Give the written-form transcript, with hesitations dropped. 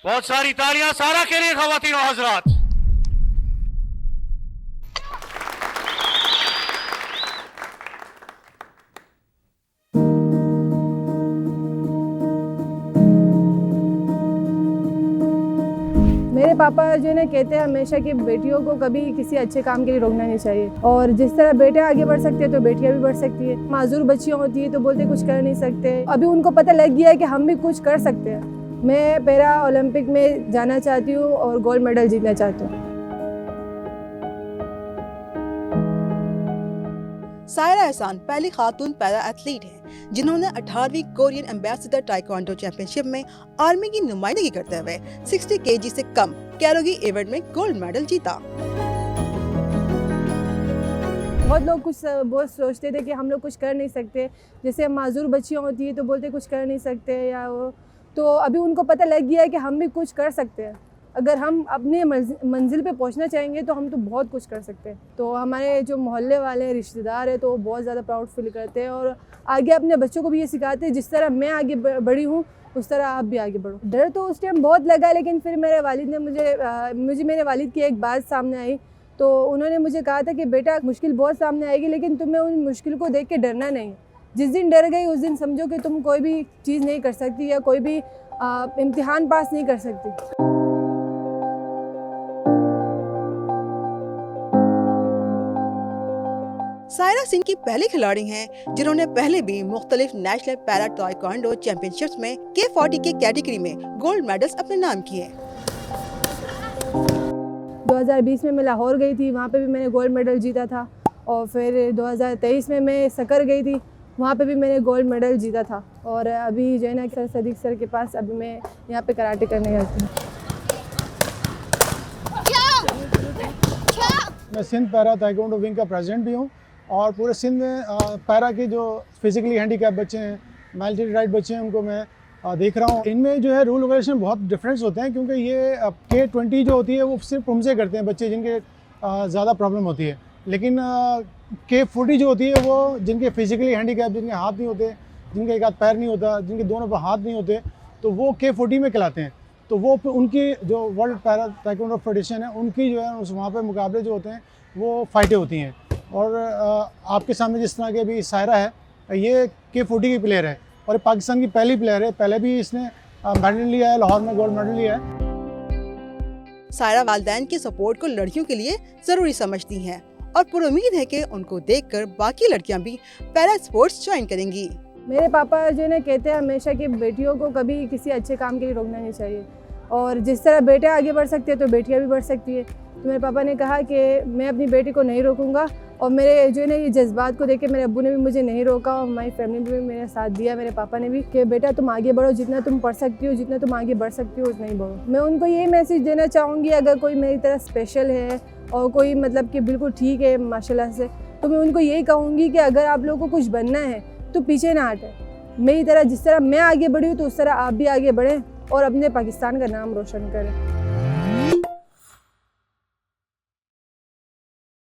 बहुत सारी तालियां सारा के लिए ख़वातीन और हज़रात। मेरे पापा जो है ना कहते हैं हमेशा कि बेटियों को कभी किसी अच्छे काम के लिए रोकना नहीं चाहिए, और जिस तरह बेटे आगे बढ़ सकते हैं तो बेटियां भी बढ़ सकती है। माजूर बच्चियां होती है तो बोलते कुछ कर नहीं सकते। अभी उनको पता लग गया है कि हम भी कुछ कर सकते हैं। मैं पैरा ओलंपिक में जाना चाहती हूँ और गोल्ड मेडल जीतना चाहती हूँ। सायरा एहसान पहली खातून पैरा एथलीट हैं जिन्होंने 18वीं कोरियन एम्बेसडर ताइक्वांडो चैंपियनशिप में आर्मी की नुमाइंदगी करते हुए 60 kg से कम कैलोरी इवेंट में गोल्ड मेडल जीता। बहुत लोग बहुत सोचते थे कि हम लोग कुछ कर नहीं सकते, जैसे माजूर बच्चियाँ होती है तो बोलते कुछ कर नहीं सकते या वो, तो अभी उनको पता लग गया है कि हम भी कुछ कर सकते हैं। अगर हम अपने मंजिल पे पहुंचना चाहेंगे तो हम तो बहुत कुछ कर सकते हैं। तो हमारे जो मोहल्ले वाले रिश्तेदार हैं तो वो बहुत ज़्यादा प्राउड फील करते हैं और आगे अपने बच्चों को भी ये सिखाते हैं जिस तरह मैं आगे बढ़ी हूँ उस तरह आप भी आगे बढ़ो। डर तो उस टाइम बहुत लगा, लेकिन फिर मेरे वालिद ने मुझे मेरे वालिद की एक बात सामने आई, तो उन्होंने मुझे कहा था कि बेटा मुश्किल बहुत सामने आएगी लेकिन तुम्हें उन मुश्किल को देख के डरना नहीं। जिस दिन डर गई उस दिन समझो कि तुम कोई भी चीज़ नहीं कर सकती या कोई भी इम्तिहान पास नहीं कर सकती। सायरा सिंह की पहली खिलाड़ी हैं जिन्होंने पहले भी मुख्तलिफ नेशनल पैरा ताइक्वांडो चैंपियनशिप्स में K40 के कैटेगरी में गोल्ड मेडल्स अपने नाम किए। 2020 में मैं लाहौर गई थी, वहाँ पे भी मैंने गोल्ड मेडल जीता था, और फिर 2023 में मैं सकर गई थी, वहाँ पे भी मैंने गोल्ड मेडल जीता था। और अभी जो है ना सर सदीक सर के पास अभी मैं यहाँ पे कराटे करने जाती हूँ। मैं सिंध पैरा ताइक्वांडो विंग का प्रेसिडेंट भी हूँ और पूरे सिंध में पैरा के जो फिजिकली हैंडीकैप बच्चे हैं, मेंटली राइट बच्चे हैं, उनको मैं देख रहा हूँ। इनमें जो है रूल रेगुलेशन बहुत डिफरेंस होते हैं क्योंकि ये K20 जो होती है वो सिर्फ उनसे करते हैं बच्चे जिनके ज़्यादा प्रॉब्लम होती है, लेकिन K40 जो होती है वो जिनके फिजिकली हैंडीकैप, जिनके हाथ नहीं होते, जिनके एक हाथ पैर नहीं होता, जिनके दोनों पर हाथ नहीं होते, तो वो K40 में कहलाते हैं। तो वो उनकी जो वर्ल्ड पैरा ताइक्वांडो फेडरेशन है उनकी जो है उस वहाँ पे मुकाबले जो होते हैं वो फाइटें होती हैं। और आपके सामने जिस तरह के अभी सायरा है, ये K40 की प्लेयर है और पाकिस्तान की पहली प्लेयर है। पहले भी इसने मेडल लिया है, लाहौर में गोल्ड मेडल लिया है। सायरा वालिदैन की सपोर्ट को लड़कियों के लिए ज़रूरी समझती हैं और पुरुम्मीद है कि उनको देखकर बाकी लड़कियां भी पैरा स्पोर्ट्स ज्वाइन करेंगी। मेरे पापा जो है ना कहते हैं हमेशा कि बेटियों को कभी किसी अच्छे काम के लिए रोकना नहीं चाहिए, और जिस तरह बेटे आगे बढ़ सकते हैं तो बेटियां भी बढ़ सकती है। तो मेरे पापा ने कहा कि मैं अपनी बेटी को नहीं रोकूंगा, और मेरे जो है ना ये जज्बात को देख के मेरे अब्बू ने भी मुझे नहीं रोका और हमारी फैमिली ने भी मेरा साथ दिया, मेरे पापा ने भी, कि बेटा तुम आगे बढ़ो, जितना तुम पढ़ सकती हो, जितना तुम आगे बढ़ सकती हो उतना ही बढ़ो। मैं उनको ये मैसेज देना चाहूँगी, अगर कोई मेरी तरह स्पेशल है और कोई मतलब कि बिल्कुल ठीक है माशाल्लाह से, तो मैं उनको यही कहूँगी कि अगर आप लोगों को कुछ बनना है तो पीछे ना हटें। मेरी तरह जिस तरह मैं आगे बढ़ी हूँ तो उस तरह आप भी आगे बढ़ें और अपने पाकिस्तान का नाम रोशन करें।